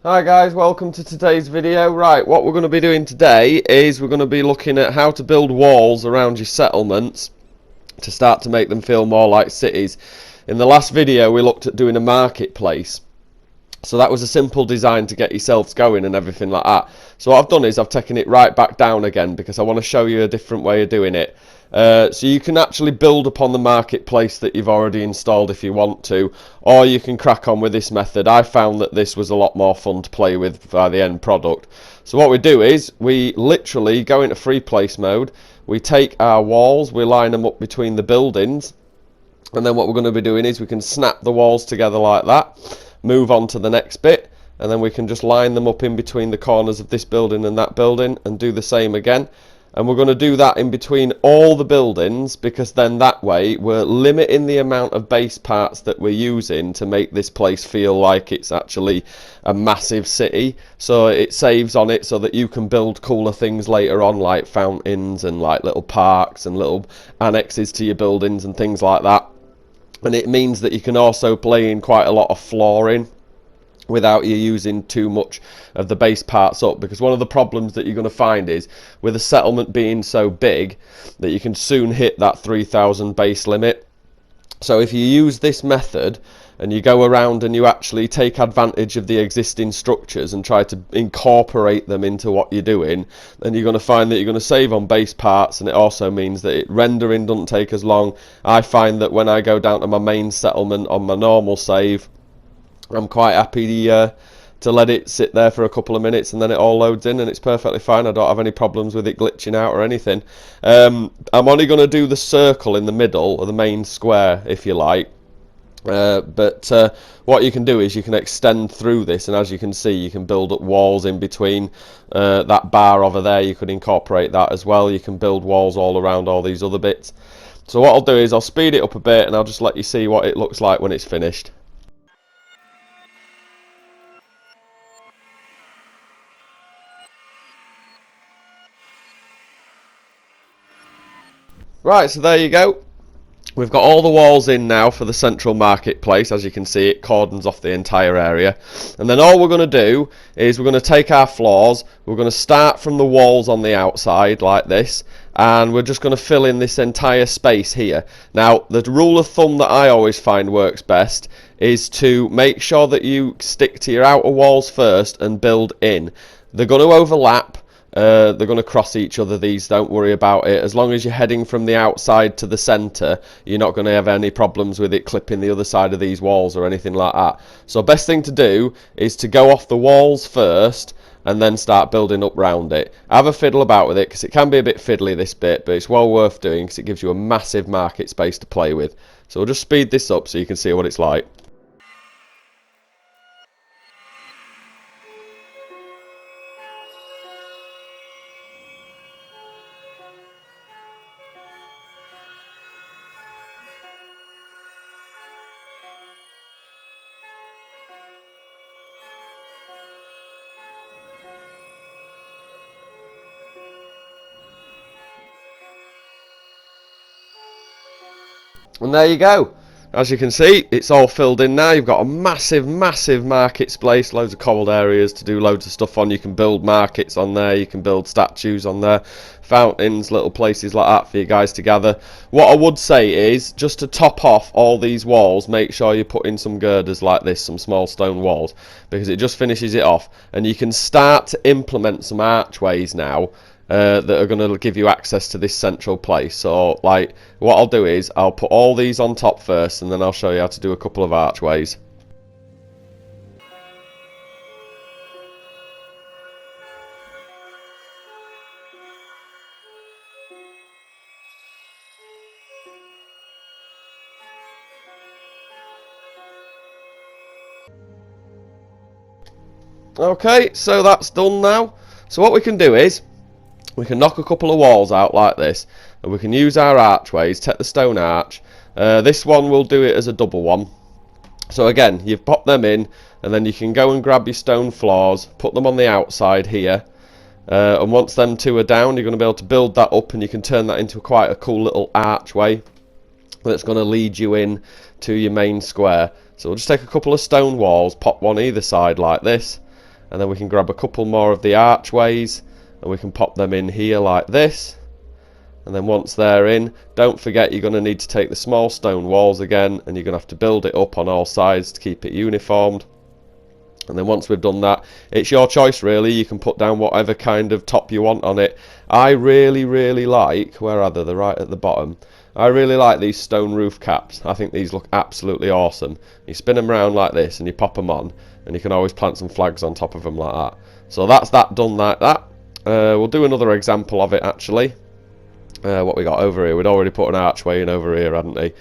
Hi guys, welcome to today's video. Right, what we're going to be doing today is we're going to be looking at how to build walls around your settlements to start to make them feel more like cities. In the last video we looked at doing a marketplace, so that was a simple design to get yourselves going and everything like that. So what I've done is I've taken it right back down again because I want to show you a different way of doing it. So you can actually build upon the marketplace that you've already installed if you want to, or you can crack on with this method. I found that this was a lot more fun to play with by the end product. So what we do is we literally go into free place mode, we take our walls, we line them up between the buildings, and then what we're going to be doing is we can snap the walls together like that, move on to the next bit, and then we can just line them up in between the corners of this building and that building and do the same again. And we're going to do that in between all the buildings, because then that way we're limiting the amount of base parts that we're using to make this place feel like it's actually a massive city. So it saves on it so that you can build cooler things later on, like fountains and like little parks and little annexes to your buildings and things like that. And it means that you can also play in quite a lot of flooring without you using too much of the base parts up, because one of the problems that you're going to find is with a settlement being so big that you can soon hit that 3,000 base limit. So if you use this method and you go around and you actually take advantage of the existing structures and try to incorporate them into what you're doing, then you're going to find that you're going to save on base parts, and it also means that rendering doesn't take as long. I find that when I go down to my main settlement on my normal save, I'm quite happy to let it sit there for a couple of minutes and then it all loads in and it's perfectly fine. I don't have any problems with it glitching out or anything. I'm only going to do the circle in the middle, or the main square if you like. But what you can do is you can extend through this, and as you can see you can build up walls in between that bar over there. You could incorporate that as well. You can build walls all around all these other bits. So what I'll do is I'll speed it up a bit and I'll just let you see what it looks like when it's finished. Right, so there you go. We've got all the walls in now for the central marketplace. As you can see, it cordons off the entire area. And then all we're going to do is we're going to take our floors, we're going to start from the walls on the outside like this, and we're just going to fill in this entire space here. Now, the rule of thumb that I always find works best is to make sure that you stick to your outer walls first and build in. They're going to overlap. They're going to cross each other, these, don't worry about it. As long as you're heading from the outside to the centre, you're not going to have any problems with it clipping the other side of these walls or anything like that. So best thing to do is to go off the walls first and then start building up round it. Have a fiddle about with it, because it can be a bit fiddly this bit, but it's well worth doing because it gives you a massive market space to play with. So we'll just speed this up so you can see what it's like. And there you go. As you can see, it's all filled in now. You've got a massive market space, loads of cobbled areas to do loads of stuff on. You can build markets on there, you can build statues on there, fountains, little places like that for you guys to gather. What I would say is, just to top off all these walls, make sure you put in some girders like this, some small stone walls, because it just finishes it off. And you can start to implement some archways now that are going to give you access to this central place. So like what I'll do is I'll put all these on top first, and then I'll show you how to do a couple of archways. Okay, so that's done now. So what we can do is we can knock a couple of walls out like this, and we can use our archways, take the stone arch. This one will do it as a double one. So again, you've popped them in, and then you can go and grab your stone floors, put them on the outside here, and once them two are down, you're going to be able to build that up, and you can turn that into quite a cool little archway that's going to lead you in to your main square. So we'll just take a couple of stone walls, pop one either side like this, and then we can grab a couple more of the archways and we can pop them in here like this. And then once they're in, don't forget you're going to need to take the small stone walls again, and you're going to have to build it up on all sides to keep it uniformed. And then once we've done that, it's your choice really. You can put down whatever kind of top you want on it. I really like, where are they? They're right at the bottom. I really like these stone roof caps. I think these look absolutely awesome. You spin them around like this and you pop them on, and you can always plant some flags on top of them like that. So that's that done like that. We'll do another example of it actually. What we got over here, we'd already put an archway in over here, hadn't we?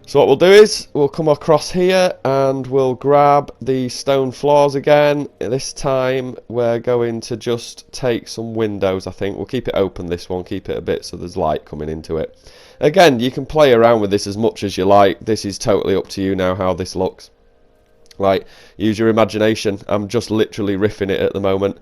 So what we'll do is we'll come across here and we'll grab the stone floors again. This time we're going to just take some windows. I think we'll keep it open, this one, keep it a bit so there's light coming into it. Again, you can play around with this as much as you like. This is totally up to you now how this looks. Right, use your imagination. I'm just literally riffing it at the moment.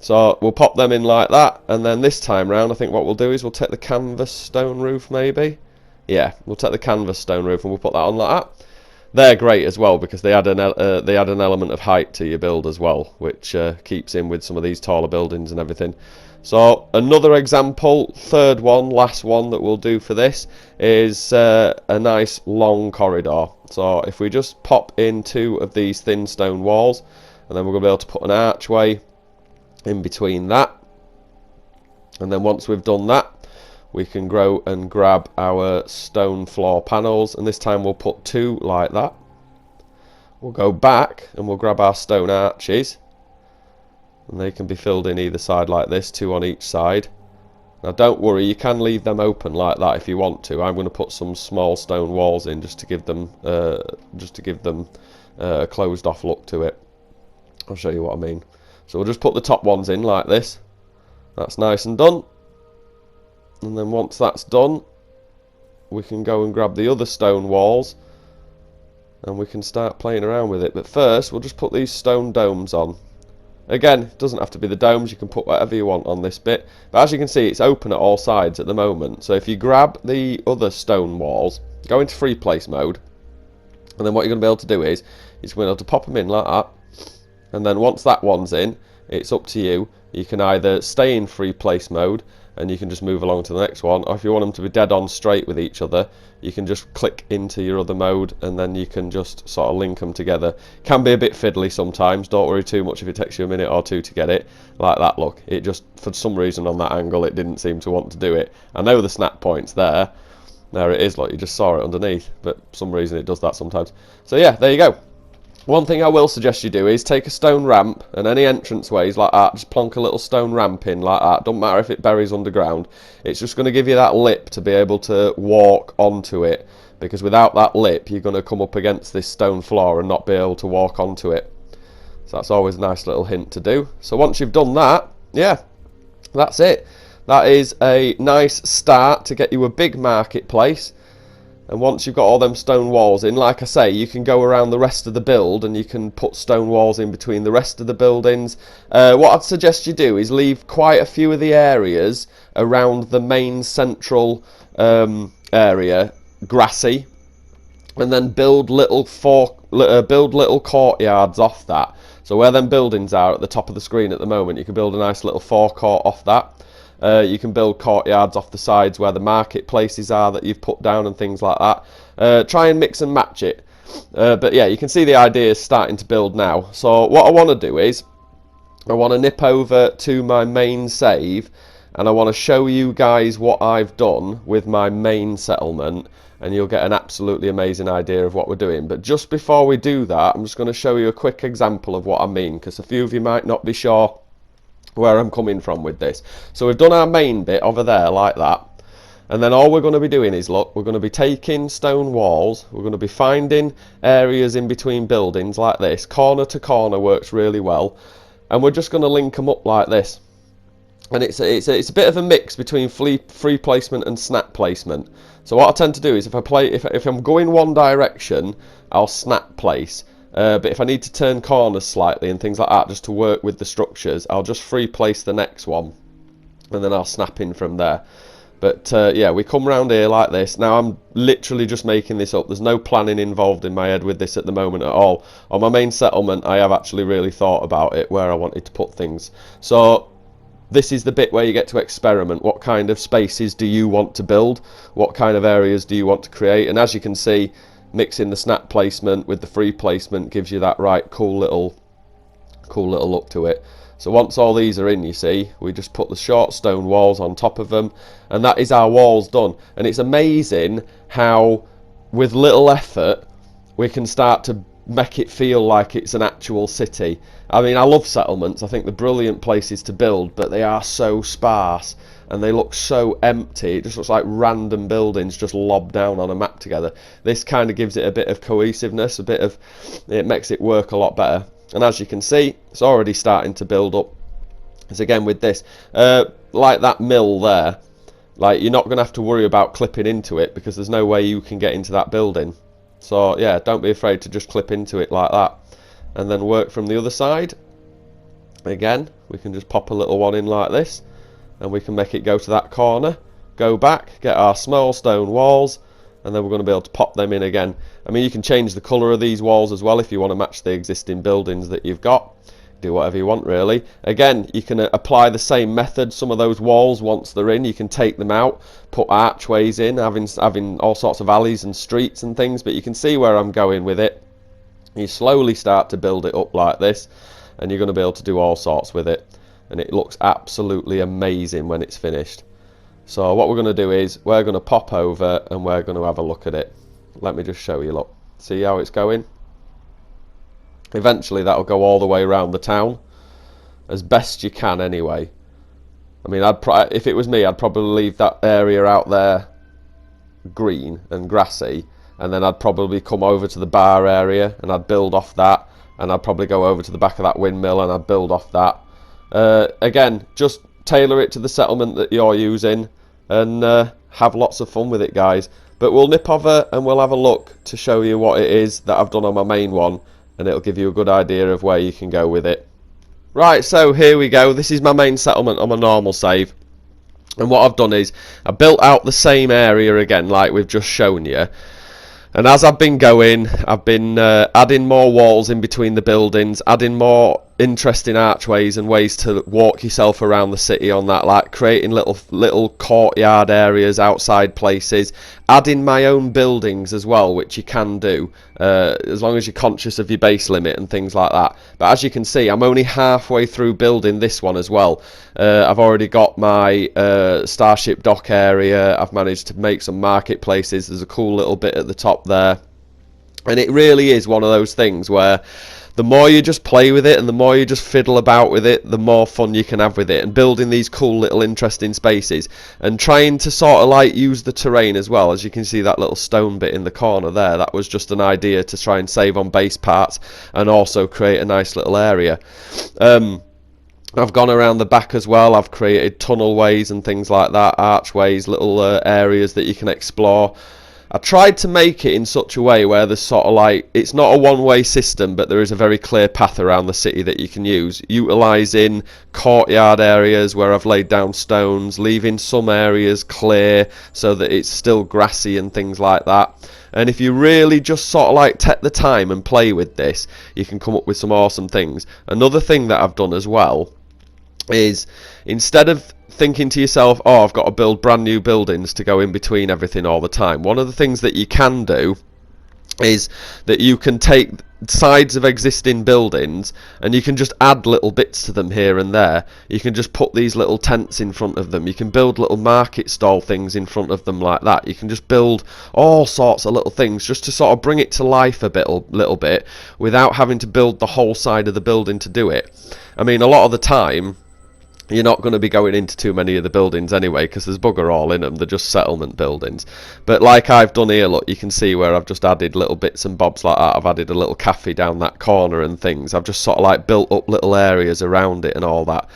So we'll pop them in like that, and then this time round I think what we'll do is we'll take the canvas stone roof maybe. Yeah, we'll take the canvas stone roof and we'll put that on like that. They're great as well because they add an element of height to your build as well, which keeps in with some of these taller buildings and everything. So another example, third one, last one that we'll do for this is a nice long corridor. So if we just pop in 2 of these thin stone walls, and then we're going to be able to put an archway in between that, and then once we've done that we can go and grab our stone floor panels, and this time we'll put 2 like that. We'll go back and we'll grab our stone arches, and they can be filled in either side like this, 2 on each side. Now don't worry, you can leave them open like that if you want to. I'm going to put some small stone walls in just to give them a closed off look to it. I'll show you what I mean. So we'll just put the top ones in like this. That's nice and done. And then once that's done, we can go and grab the other stone walls and we can start playing around with it. But first we'll just put these stone domes on. Again, it doesn't have to be the domes, you can put whatever you want on this bit. But as you can see, it's open at all sides at the moment. So if you grab the other stone walls, go into free place mode, and then what you're going to be able to do is, you're going to be able to pop them in like that. And then once that one's in, it's up to you. You can either stay in free place mode, and you can just move along to the next one, or if you want them to be dead on straight with each other, you can just click into your other mode and then you can just sort of link them together. Can be a bit fiddly sometimes, don't worry too much if it takes you a minute or 2 to get it. Like that, look, it just, for some reason on that angle it didn't seem to want to do it. I know the snap point's there it is, look, you just saw it underneath, but for some reason it does that sometimes. So yeah, there you go. One thing I will suggest you do is take a stone ramp, and any entrance ways like that, just plonk a little stone ramp in like that. Don't matter if it buries underground, it's just going to give you that lip to be able to walk onto it, because without that lip you're going to come up against this stone floor and not be able to walk onto it. So that's always a nice little hint to do. So once you've done that, yeah, that's it. That is a nice start to get you a big marketplace. And once you've got all them stone walls in, like I say, you can go around the rest of the build and you can put stone walls in between the rest of the buildings. What I'd suggest you do is leave quite a few of the areas around the main central area grassy, and then build little courtyards off that. So where them buildings are at the top of the screen at the moment, you can build a nice little forecourt off that. You can build courtyards off the sides where the marketplaces are that you've put down and things like that. Try and mix and match it. But yeah, you can see the idea is starting to build now. So what I want to do is, I want to nip over to my main save, and I want to show you guys what I've done with my main settlement, and you'll get an absolutely amazing idea of what we're doing. But just before we do that, I'm just going to show you a quick example of what I mean, because a few of you might not be sure where I'm coming from with this. So we've done our main bit over there like that, and then all we're going to be doing is, look, we're going to be taking stone walls, we're going to be finding areas in between buildings like this. Corner to corner works really well, and we're just going to link them up like this. And it's a bit of a mix between free placement and snap placement. So what I tend to do is, if I'm going one direction, I'll snap place. But if I need to turn corners slightly and things like that just to work with the structures, I'll just free place the next one and then I'll snap in from there. But yeah, we come round here like this. Now I'm literally just making this up. There's no planning involved in my head with this at the moment at all. On my main settlement, I have actually really thought about it, where I wanted to put things. So this is the bit where you get to experiment. What kind of spaces do you want to build? What kind of areas do you want to create? And as you can see, mixing the snap placement with the free placement gives you that right cool little look to it. So once all these are in, you see, we just put the short stone walls on top of them, and that is our walls done. And it's amazing how, with little effort, we can start to make it feel like it's an actual city. I mean, I love settlements. I think they're brilliant places to build, but they are so sparse and they look so empty. It just looks like random buildings just lobbed down on a map together. This kind of gives it a bit of cohesiveness, it makes it work a lot better. And as you can see, it's already starting to build up. It's again with this, like that mill there, like you're not going to have to worry about clipping into it because there's no way you can get into that building. So yeah, don't be afraid to just clip into it like that. And then work from the other side. Again, we can just pop a little one in like this, and we can make it go to that corner, go back, get our small stone walls, and then we're going to be able to pop them in again. I mean, you can change the colour of these walls as well if you want to match the existing buildings that you've got. Do whatever you want really. Again, you can apply the same method. Some of those walls, once they're in, you can take them out, put archways in, having all sorts of alleys and streets and things, but you can see where I'm going with it. You slowly start to build it up like this, and you're going to be able to do all sorts with it, and it looks absolutely amazing when it's finished. So what we're going to do is we're going to pop over and we're going to have a look at it. Let me just show you, look. See how it's going? Eventually that'll go all the way around the town, as best you can anyway. I mean, if it was me, I'd probably leave that area out there green and grassy, and then I'd probably come over to the bar area and I'd build off that, and I'd probably go over to the back of that windmill and I'd build off that. Again, just tailor it to the settlement that you're using, and have lots of fun with it, guys. But we'll nip over and we'll have a look to show you what it is that I've done on my main one, and it'll give you a good idea of where you can go with it. Right, so here we go. This is my main settlement on my normal save, and what I've done is I built out the same area again like we've just shown you. And as I've been going, I've been adding more walls in between the buildings, adding more interesting archways and ways to walk yourself around the city on that, like creating little courtyard areas, outside places, adding my own buildings as well, which you can do, as long as you're conscious of your base limit and things like that. But as you can see, I'm only halfway through building this one as well. I've already got my Starship dock area. I've managed to make some marketplaces. There's a cool little bit at the top there, and it really is one of those things where the more you just play with it and the more you just fiddle about with it, the more fun you can have with it, and building these cool little interesting spaces and trying to sort of like use the terrain as well. As you can see, that little stone bit in the corner there, that was just an idea to try and save on base parts and also create a nice little area. I've gone around the back as well. I've created tunnel ways and things like that, archways, little areas that you can explore. I tried to make it in such a way where there's sort of like, it's not a one-way system, but there is a very clear path around the city that you can use, utilising courtyard areas where I've laid down stones, leaving some areas clear so that it's still grassy and things like that. And if you really just sort of like take the time and play with this, you can come up with some awesome things. Another thing that I've done as well is, instead of thinking to yourself, oh, I've got to build brand new buildings to go in between everything all the time, one of the things that you can do is that you can take sides of existing buildings and you can just add little bits to them here and there. You can just put these little tents in front of them. You can build little market stall things in front of them like that. You can just build all sorts of little things just to sort of bring it to life a little bit without having to build the whole side of the building to do it. I mean, a lot of the time you're not going to be going into too many of the buildings anyway, because there's bugger all in them. They're just settlement buildings. But like I've done here, look, you can see where I've just added little bits and bobs like that. I've added a little cafe down that corner and things. I've just sort of like built up little areas around it and all that,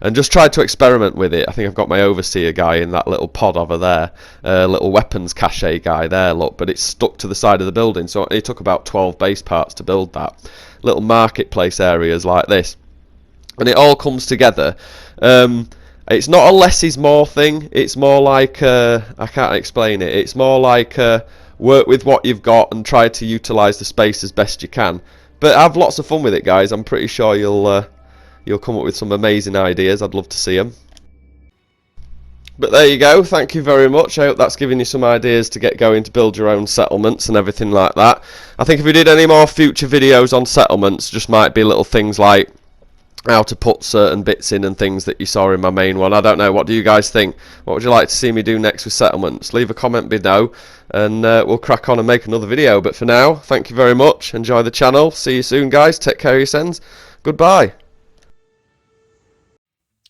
and just tried to experiment with it. I think I've got my overseer guy in that little pod over there, little weapons cache guy there, look, but it's stuck to the side of the building, so it took about 12 base parts to build that. Little marketplace areas like this. And it all comes together. It's not a less is more thing. It's more like I can't explain it. It's more like work with what you've got and try to utilise the space as best you can. But have lots of fun with it, guys. I'm pretty sure you'll come up with some amazing ideas. I'd love to see them. But there you go, thank you very much. I hope that's given you some ideas to get going to build your own settlements and everything like that. I think if we did any more future videos on settlements, just might be little things like how to put certain bits in and things that you saw in my main one. I don't know, what do you guys think? What would you like to see me do next with settlements? Leave a comment below and we'll crack on and make another video. But for now, thank you very much, enjoy the channel, see you soon guys, take care of yourselves, goodbye.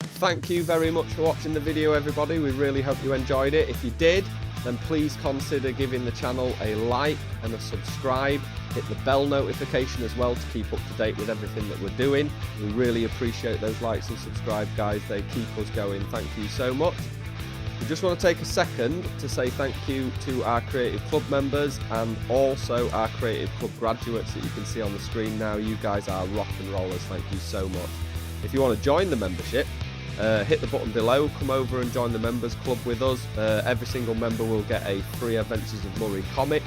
Thank you very much for watching the video, everybody. We really hope you enjoyed it. If you did, then please consider giving the channel a like and a subscribe. Hit the bell notification as well to keep up to date with everything that we're doing. We really appreciate those likes and subscribe, guys. They keep us going. Thank you so much. We just want to take a second to say thank you to our Creative Club members and also our Creative Club graduates that you can see on the screen now. You guys are rock and rollers. Thank you so much. If you want to join the membership, hit the button below, come over and join the members club with us. Every single member will get a free Adventures of Murray comic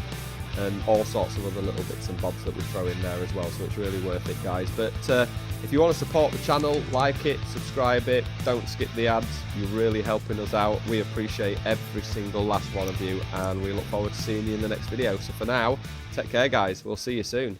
and all sorts of other little bits and bobs that we throw in there as well, so it's really worth it, guys. But if you want to support the channel, like it, subscribe it, don't skip the ads, you're really helping us out. We appreciate every single last one of you and we look forward to seeing you in the next video. So for now, take care guys, we'll see you soon.